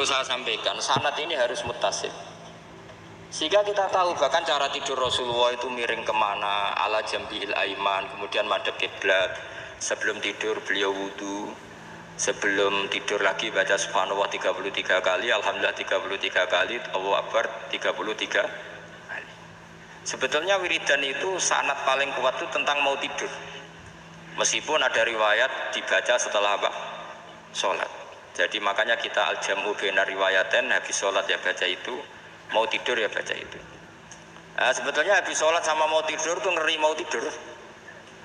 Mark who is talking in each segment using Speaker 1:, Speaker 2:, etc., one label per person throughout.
Speaker 1: Perlu saya sampaikan, sanad ini harus muttasil. Sehingga kita tahu bahkan cara tidur Rasulullah itu miring kemana, ala jambil aiman, kemudian madhab kiblat. Sebelum tidur beliau wudu, sebelum tidur lagi baca subhanallah 33 kali, alhamdulillah 33 kali, Allahu akbar 33 kali. Sebetulnya wiridan itu sanad paling kuat itu tentang mau tidur. Meskipun ada riwayat dibaca setelah apa? Sholat. Jadi makanya kita al-jam'u baina riwayaten, habis sholat ya baca itu, mau tidur ya baca itu. Nah, sebetulnya habis sholat sama mau tidur tuh ngeri mau tidur,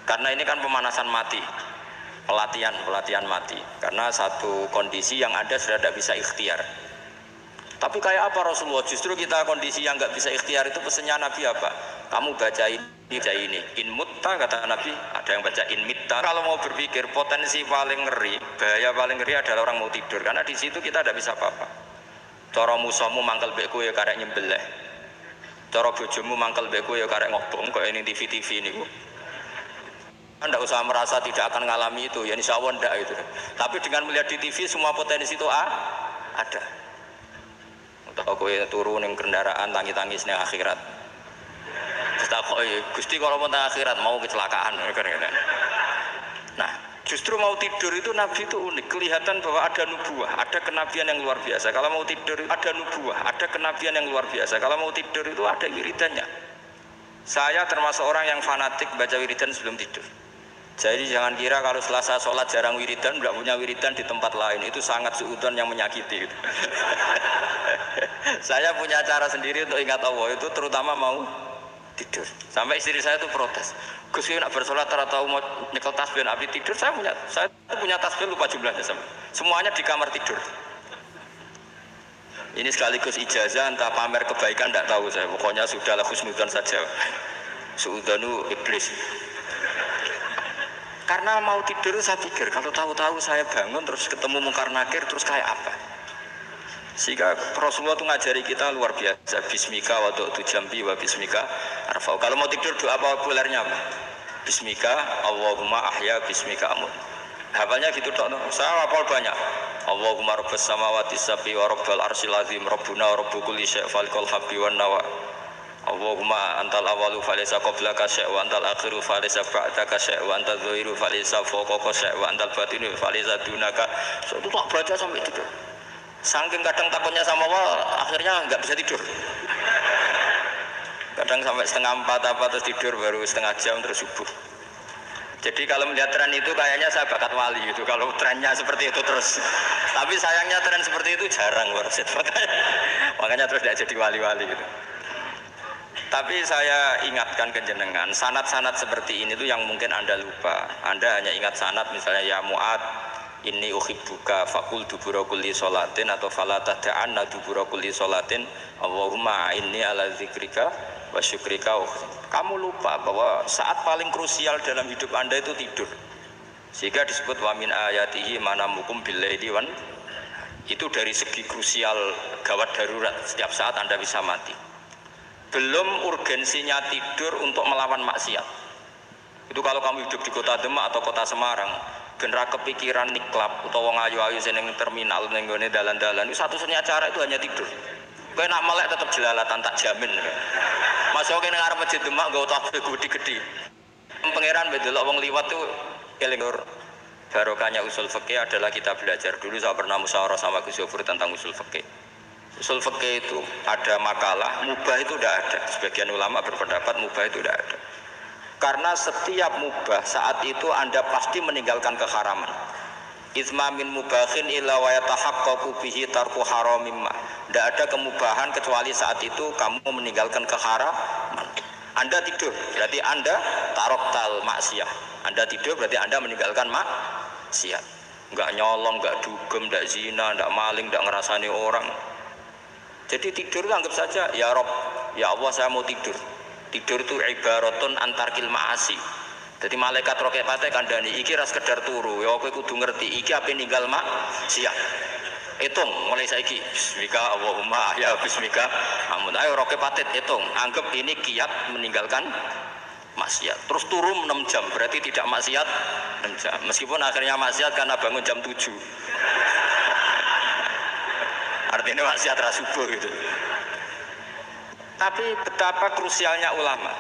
Speaker 1: karena ini kan pemanasan mati, pelatihan mati, karena satu kondisi yang ada sudah tidak bisa ikhtiar. Tapi kayak apa Rasulullah? Justru kita kondisi yang nggak bisa ikhtiar itu pesannya Nabi apa? Kamu baca ini, in mutta kata Nabi, ada yang baca in mitta. Kalau mau berpikir potensi paling ngeri, bahaya paling ngeri adalah orang mau tidur, karena di situ kita tidak bisa apa-apa. Cara musuhmu mangkel beku ya karek nyembelih. Cara bojomu mangkel beku ya karek ngobong kok ini TV niku. Anda usah merasa tidak akan mengalami itu, ya insya Allah enggak itu. Tapi dengan melihat di TV semua potensi itu ada. Untuk kowe turu ning kendaraan tangis-tangis ning akhirat. Terus takoki, Gusti kalau mau akhirat mau kecelakaan kan. Nah, justru mau tidur itu Nabi itu unik, kelihatan bahwa ada nubuah, ada kenabian yang luar biasa. Kalau mau tidur ada nubuah, ada kenabian yang luar biasa. Kalau mau tidur itu ada wiridannya. Saya termasuk orang yang fanatik baca wiridan sebelum tidur. Jadi jangan kira kalau Selasa sholat jarang wiridan, tidak punya wiridan di tempat lain, itu sangat suudzon yang menyakiti. Saya punya cara sendiri untuk ingat Allah, itu terutama mau tidur. Sampai istri saya itu protes, Gus nak bersolat tahu mau nyekel tasbih api tidur. Saya punya tasbih lupa jumlahnya, semuanya di kamar tidur. Ini sekaligus ijazah entah pamer kebaikan tidak tahu saya, pokoknya sudahlah husnudzon saja. Suudzonu iblis. Karena mau tidur saya pikir kalau tahu-tahu saya bangun terus ketemu mungkar nakir terus kayak apa. Sehingga Rasulullah itu ngajari kita luar biasa. Bismika wa du'tu jambi wa bismika arfa'u. Kalau mau tidur doa apa populernya apa? Bismika Allahumma ahya bismika amut. Hafalnya gitu toh. Saya hafal banyak. Allahumma rabbas samawati sab'i wa rabbal arsyil azim rabbuna wa rabbu kulli syai' falikul habbi wan nawa. Allahumma antal awalu falaysa qablaka syai' wa antal akhiru falaysa ba'daka syai' wa antal dhahiru falaysa fawqaka syai' wa antal batinu falaysa dunaka. So, itu tak baca sampai tidur. Saking kadang takutnya sama Allah, akhirnya nggak bisa tidur. Kadang sampai 3:30 apa terus tidur baru setengah jam terus subuh. Jadi kalau melihat tren itu kayaknya saya bakat wali gitu. Kalau trennya seperti itu terus. Tapi sayangnya tren seperti itu jarang warset. Makanya terus tidak jadi wali-wali gitu. Tapi saya ingatkan ke jenengan, sanad-sanad seperti ini tuh yang mungkin Anda lupa. Anda hanya ingat sanad misalnya ya Mu'ad inni uhibbuka faqul dubura kulli sholatin atau fala tad'anna dubura kulli sholatin Allahumma inni ala dzikrika wa syukrika. Kamu lupa bahwa saat paling krusial dalam hidup Anda itu tidur. Sehingga disebut wa min ayatihi manamukum billaili wan. Itu dari segi krusial gawat darurat, setiap saat Anda bisa mati. Belum urgensinya tidur untuk melawan maksiat. Itu kalau kamu hidup di kota Demak atau kota Semarang, genera kepikiran niklap atau wong ayu-ayu seneng terminal ning gone dalan-dalan, itu satu-satunya cara itu hanya tidur. Kowe nak melek tetap jelalatan tak jamin. Masuk ning arep masjid Demak nggo tasbih gede-gede. Pangeran bedelok wong liwat tuh eling. Barokahnya usul fikih adalah kita belajar dulu. Saya pernah musyawarah sama Gus Yofur tentang usul fikih. Usul fikih itu ada makalah mubah itu tidak ada. Sebagian ulama berpendapat mubah itu tidak ada. Karena setiap mubah saat itu Anda pasti meninggalkan keharaman. Itsma min mubahin illa wa yatahaqqaqu bihi tarku haramimma. Tidak ada kemubahan kecuali saat itu kamu meninggalkan keharaman. Anda tidur berarti Anda taroktal maksiyah. Anda tidur berarti Anda meninggalkan maksiat. Enggak nyolong, enggak dugem, enggak zina, enggak maling, enggak ngerasani orang. Jadi tidur itu anggap saja ya Rob, ya Allah saya mau tidur. Tidur itu ibaratun antarkil ma'asi. Jadi malaikat roket pate kandani iki ras sekedar turu. Ya kowe kudu ngerti iki ape ninggal maksiat. Hitung mulai saiki. Bismika Allahumma ya bismika. Amun ayo roket pate hitung. Anggap ini kiat meninggalkan maksiat. Terus turun 6 jam berarti tidak maksiat 6 jam. Meskipun akhirnya maksiat karena bangun jam 7. Artinya maksiat ra subuh gitu. Tapi betapa krusialnya ulama.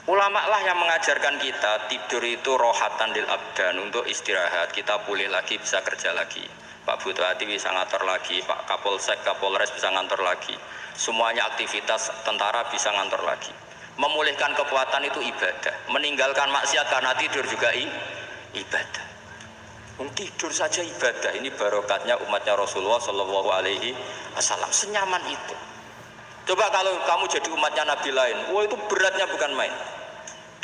Speaker 1: Ulama lah yang mengajarkan kita tidur itu rohatan lil abdan, untuk istirahat, kita pulih lagi, bisa kerja lagi. Pak Butuhati bisa ngantor lagi, Pak Kapolsek, Kapolres bisa ngantor lagi. Semuanya aktivitas tentara bisa ngantor lagi. Memulihkan kekuatan itu ibadah. Meninggalkan maksiat karena tidur juga ibadah. Tidur saja ibadah. Ini barokatnya umatnya Rasulullah Shallallahu Alaihi Wasallam. Senyaman itu. Coba kalau kamu jadi umatnya Nabi lain, wah itu beratnya bukan main.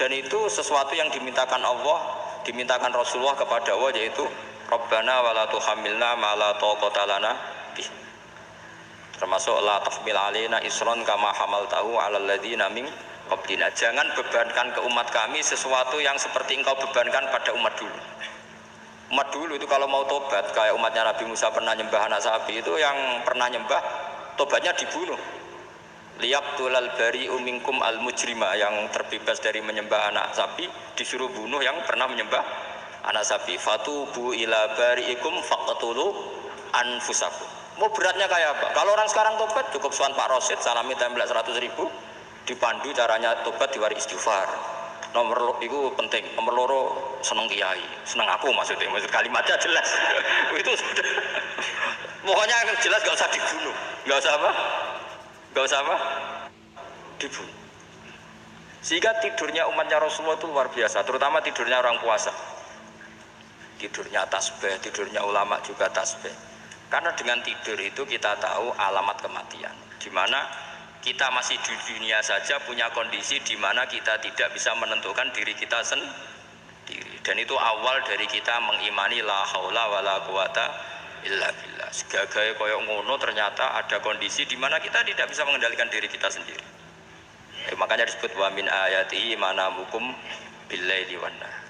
Speaker 1: Dan itu sesuatu yang dimintakan Allah, dimintakan Rasulullah kepada Allah, yaitu Rabbana wa la tuhammilna ma la taqata lana bih. Termasuk la tahmil alaina isron kama hamaltahu 'alal ladzina min qablina. Jangan bebankan ke umat kami sesuatu yang seperti engkau bebankan pada umat dulu. Umat dulu itu kalau mau tobat, kayak umatnya Nabi Musa pernah nyembah anak sapi, itu yang pernah nyembah tobatnya dibunuh. Liyaqtulal bari'u minkum al mujrima, yang terbebas dari menyembah anak sapi disuruh bunuh yang pernah menyembah anak sapi. Fatubu ila bari'ikum faqtulu anfusakum. Mau beratnya kayak apa? Kalau orang sekarang tobat cukup soal Pak Rosid, salami template 100.000, dipandu caranya tobat, diwari istighfar. Nomor itu penting. Nomor loro seneng kiai, seneng aku maksudnya, maksud kalimatnya jelas. Itu sudah. Pokoknya jelas gak usah dibunuh, gak usah apa? Gak usah apa? Dibunuh. Sehingga tidurnya umatnya Rasulullah itu luar biasa, terutama tidurnya orang puasa. Tidurnya tasbih, tidurnya ulama juga tasbih. Karena dengan tidur itu kita tahu alamat kematian. Di mana kita masih di dunia saja punya kondisi di mana kita tidak bisa menentukan diri kita sendiri. Dan itu awal dari kita mengimani la haula wala quwata illa billah. Segagai koyok ngono ternyata ada kondisi di mana kita tidak bisa mengendalikan diri kita sendiri. Makanya disebut wa min ayatihi manamukum billaili wan nahar.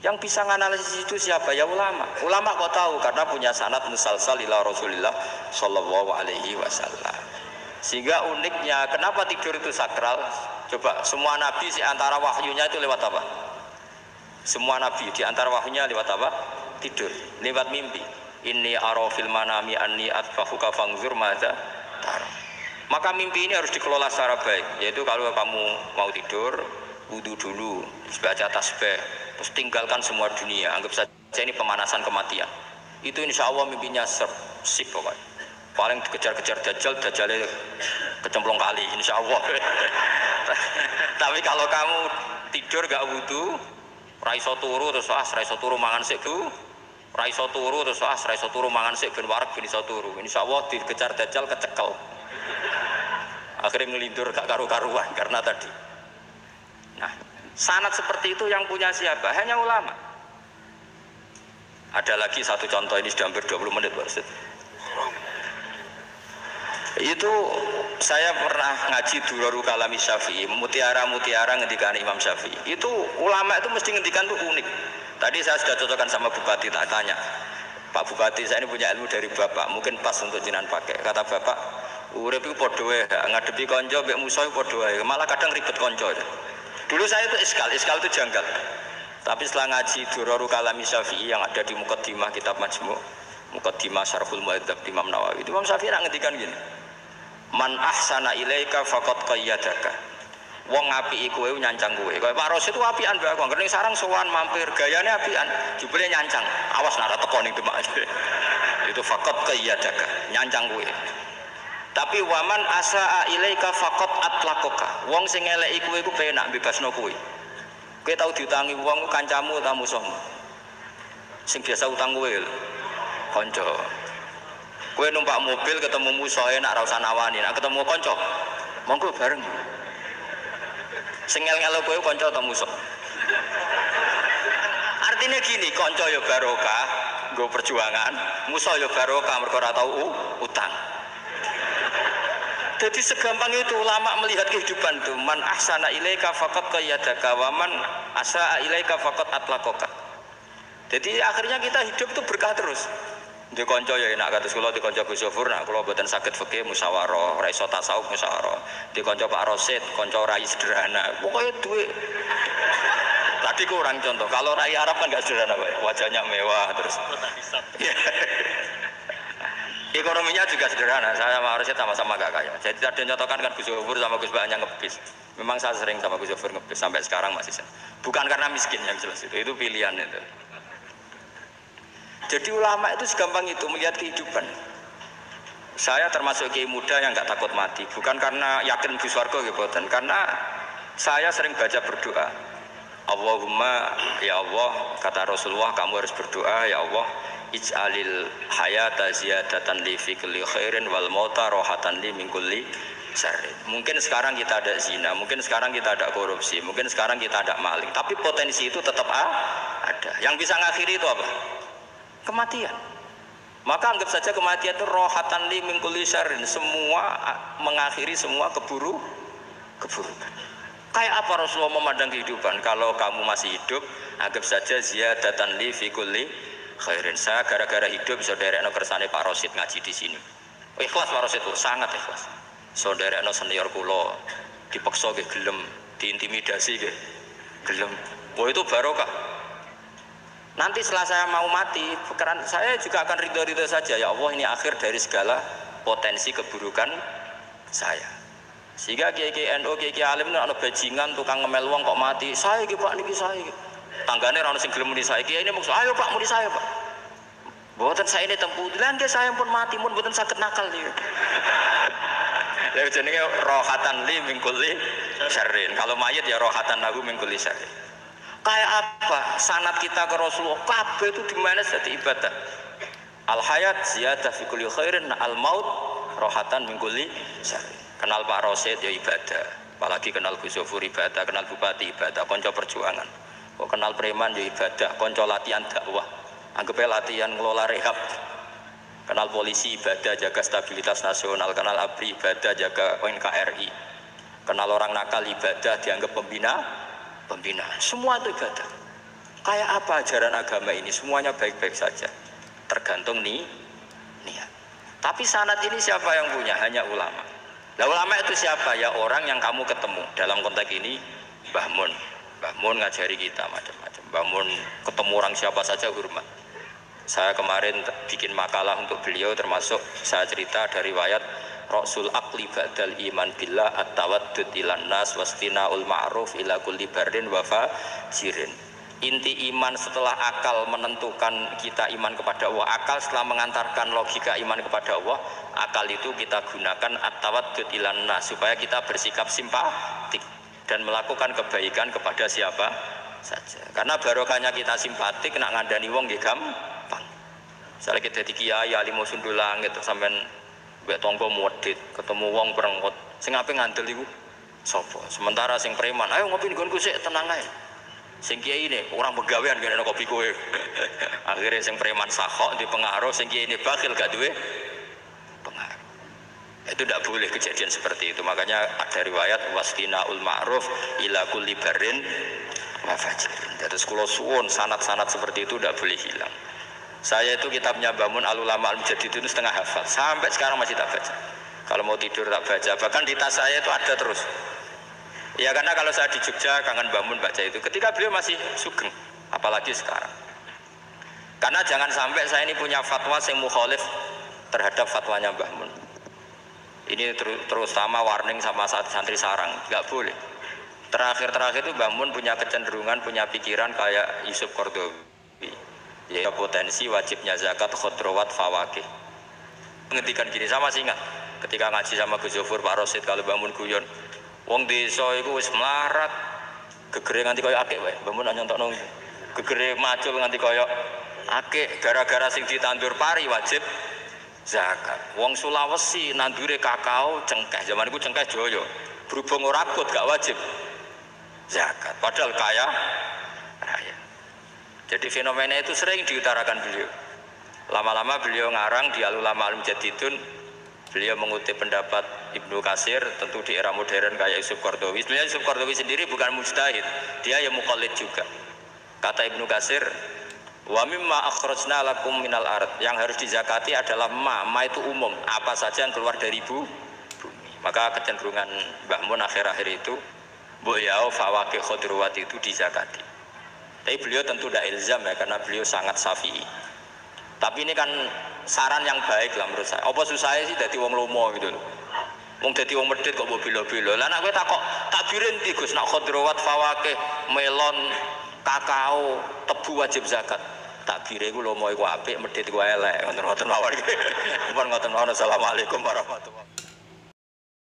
Speaker 1: Yang bisa menganalisis itu siapa? Ya ulama. Ulama kok tahu karena punya sanad musalsal ila Rasulillah sallallahu alaihi wasallam. Sehingga uniknya kenapa tidur itu sakral? Coba semua nabi di antara wahyunya itu lewat apa? Semua nabi di antara wahyunya lewat apa? Tidur, lewat mimpi. Inni ara fil manami anni atfahuka fangzur madza tara. Maka mimpi ini harus dikelola secara baik, yaitu kalau kamu mau tidur, wudu dulu, baca tasbih, terus tinggalkan semua dunia, anggap saja ini pemanasan kematian. Itu insya Allah mimpinya sip pokoknya. Paling dikejar-kejar dajjal, dajjalnya kecemplung kali, insya Allah. Tapi kalau kamu tidur gak wudu, raiso turu terus raiso turu mangan sik bu, raiso turu terus raiso turu mangan sik ben wareg ben iso turu. Insya Allah dikejar dajjal kecekel. Akhirnya ngelindur gak karu-karuan karena tadi. Nah, sanad seperti itu yang punya siapa? Hanya ulama. Ada lagi satu contoh, ini sudah hampir 20 menit Pak Ustaz. Itu saya pernah ngaji Durarul Kalami Syafi'i, mutiara-mutiara ngendikan Imam Syafi'i. Itu ulama itu mesti ngendikan tuh unik. Tadi saya sudah cocokkan sama Bupati, tak tanya, Pak Bupati saya ini punya ilmu dari Bapak, mungkin pas untuk jinan pakai. Kata Bapak, urip iku padha wae, ngadepi kanca mbek musuh padha wae, malah kadang ribet kanca. Dulu saya itu iskal itu janggal. Tapi setelah ngaji Durarul Kalami Syafi'i yang ada di Muqaddimah kitab Majmu', Muqaddimah Syarhul Mu'adzab Imam Nawawi, itu Imam Syafi'i ngendikan gini. Man ahsana ilaika faqad qayyadaka. Wong apiki kowe nyancang kowe. Kaya Pak Rosid itu apian mbak aku. Ngerti sarang sowan mampir, gayane apian, jebule nyancang. Awas nara teko ning Demak. Itu faqad qayyadaka, nyancang kowe. Tapi waman asaa ilaika faqad atlaqaka. Wong sing ngeleki kowe iku penak bebasno kowe. Kowe tau diutangi wong kancamu ta musuhmu? Sing biasa utang kowe lho. Kanca. Kowe numpak mobil ketemu musuh enak ra usah nawani, nek ketemu kanca monggo bareng. Sing ngel-ngelo kowe kanca atau musuh? Artinya gini, kanca ya barokah, nggo perjuangan, musuh ya barokah mergo ora tau utang. Jadi segampang itu ulama melihat kehidupan itu. Man ahsana ilaika faqad qayyadaka wa man asaa ilaika faqad atlaqaka. Jadi akhirnya kita hidup itu berkah terus. Di konco ya enak kados kula di konco Gus Sofur, nak kula mboten saged fikih musyawarah, ra iso tasawuf musyawarah. Di konco Pak Rosid, konco rai sederhana. Pokoknya duit. Tadi kurang contoh. Kalau rai Arab kan enggak sederhana, Pak. Wajahnya mewah terus. Ekonominya juga sederhana. Saya sama Rosid sama-sama gak kaya. Jadi ada nyotokan kan Gus Zofur sama Gus Banya ngebis. Memang saya sering sama Gus Zofur ngebis sampai sekarang masih sering. Bukan karena miskin yang jelas itu pilihan itu. Jadi ulama itu segampang itu melihat kehidupan. Saya termasuk kiai muda yang nggak takut mati, bukan karena yakin di surga gitu, karena saya sering baca berdoa. Allahumma ya Allah, kata Rasulullah, kamu harus berdoa ya Allah, ij'alil hayata ziyadatan li fi kulli khairin wal mauta rohatan li min kulli syarrin. Mungkin sekarang kita ada zina, mungkin sekarang kita ada korupsi, mungkin sekarang kita ada maling, tapi potensi itu tetap ada. Yang bisa ngakhiri itu apa? Kematian. Maka anggap saja kematian itu rohatan li min kulli syarrin, semua mengakhiri semua keburukan. Kayak apa Rasulullah memandang kehidupan? Kalau kamu masih hidup, anggap saja ziyadatan li fi kulli khairin. Saya gara-gara hidup saudaranya kersane Pak Rosid ngaji di sini. Ikhlas Pak Rosid itu sangat ikhlas. Saudaranya senior kula dipaksa ke gelem, diintimidasi ke gelem. Oh itu barokah. Nanti setelah saya mau mati, saya juga akan ridho-ridho saja. Ya Allah, ini akhir dari segala potensi keburukan saya. Sehingga kiai NU, kiai alim ana bajingan tukang ngemel wong kok mati. Saya iki Pak niki saya iki. Tanggane ora ono sing gelem muni saya. Kiai ini maksud, "Ayo Pak, muni saya, Pak." Mboten saya ini tempuh. Lan nggih saya pun mati pun mboten saged nakal iki. Lha jenenge rohatan li min kulli syarrin. Kalau mayit ya rohatan lahu min kulli syarrin. Kayak apa sanad kita ke Rasulullah? Kabeh itu dimana jadi ibadah. Al hayat ziyadah fi kulli khairin, al maut rohatan min kulli syarrin. Kenal Pak Rosid ya ibadah, apalagi kenal Gus Zofur ibadah, kenal Bupati ibadah, konco perjuangan. Kok kenal preman ya ibadah, konco latihan dakwah, anggapnya latihan ngelola rehab. Kenal polisi ibadah, jaga stabilitas nasional, kenal ABRI ibadah, jaga NKRI. Kenal orang nakal ibadah, dianggap pembina. Semua itu ibadah. Kayak apa ajaran agama ini? Semuanya baik-baik saja, tergantung niat. Tapi sanad ini siapa yang punya? Hanya ulama. Nah ulama itu siapa? Ya orang yang kamu ketemu. Dalam konteks ini Mbah Mun ngajari kita macam-macam. Mbah Mun ketemu orang siapa saja hormat. Saya kemarin bikin makalah untuk beliau, termasuk saya cerita dari riwayat Rasul Aqli Ba'dal Iman Billah At-Tawaddud ilan nas wastina'ul ma'ruf ila kulli barrin wa fajirin. Inti iman setelah akal menentukan kita iman kepada Allah, akal setelah mengantarkan logika iman kepada Allah, akal itu kita gunakan at-tawaddud ilan nas supaya kita bersikap simpatik dan melakukan kebaikan kepada siapa saja. Karena barokahnya kita simpatik, nak ngandani wong nggih gampang. Misalnya kita di kiai alim sundul langit sampean mbek tangga modit, ketemu wong perengot, sing ape ngandel iku sapa? Sementara sing preman, ayo ngopi nggonku sik tenang ae. Sing kiai ini orang begawean kene kopi kowe. Akhirnya sing preman sakok di pengaruh, sing kiai ini bakhil gak duwe pengaruh. Itu tidak boleh kejadian seperti itu. Makanya ada riwayat wastina'ul ma'ruf ila kulli barrin wa fajirin. Terus kula suwun sanad-sanad seperti itu tidak boleh hilang. Saya itu kitabnya Bangun Al-Ulama Al-Mujaddid itu setengah hafal. Sampai sekarang masih tak baca. Kalau mau tidur tak baca. Bahkan di tas saya itu ada terus. Ya karena kalau saya di Jogja kangen Mbah Mun baca itu ketika beliau masih sugeng, apalagi sekarang. Karena jangan sampai saya ini punya fatwa yang mukhalif terhadap fatwanya Mbah Mun. Ini terutama warning sama santri sarang, nggak boleh. Terakhir itu Mbah Mun punya kecenderungan, punya pikiran kayak Yusuf Qaradawi. Ya potensi wajibnya zakat khodrowat fawakih. Menghentikan gini sama sih ingat ketika ngaji sama Gus Zofur Pak Rosid kalau Mbah Mun guyon. Wong desa iku wis melarat, gegere nganti kaya akeh wae. Mbah Mun nyontokno gegere macul nganti kaya akeh gara-gara sing ditandur pari wajib zakat. Wong Sulawesi nandure kakao cengkeh, zaman iku cengkeh Jaya. Berhubung ora akut gak wajib zakat. Padahal kaya raya. Jadi fenomena itu sering diutarakan beliau. Lama-lama beliau ngarang di Al-Ulama Al-Mujaddidun. Beliau mengutip pendapat Ibnu Katsir, tentu di era modern kayak Yusuf Qaradawi. Sebenarnya Yusuf Qaradawi sendiri bukan mujtahid, dia ya muqallid juga. Kata Ibnu Katsir, wa mimma akhrajna lakum minal ard, yang harus dizakati adalah ma itu umum, apa saja yang keluar dari bumi. Maka kecenderungan Mbah Mun akhir-akhir itu mbok yao fawaqih khudruwat itu dizakati. Tapi beliau tentu tidak ilzam ya, karena beliau sangat syafi'i. Tapi ini kan saran yang baik lah menurut saya. Apa susahnya sih dadi wong lomo gitu loh. Wong dadi wong medhit kok mbok bilo-bilo. Lah nek kowe takok takbire ndi Gus? Nek khadrawat fawakih, melon, kakao, tebu wajib zakat. Takbire iku lomo iku apik, medhit iku elek. Ngoten-ngoten mawon. Pun ngoten mawon. Assalamualaikum warahmatullahi wabarakatuh.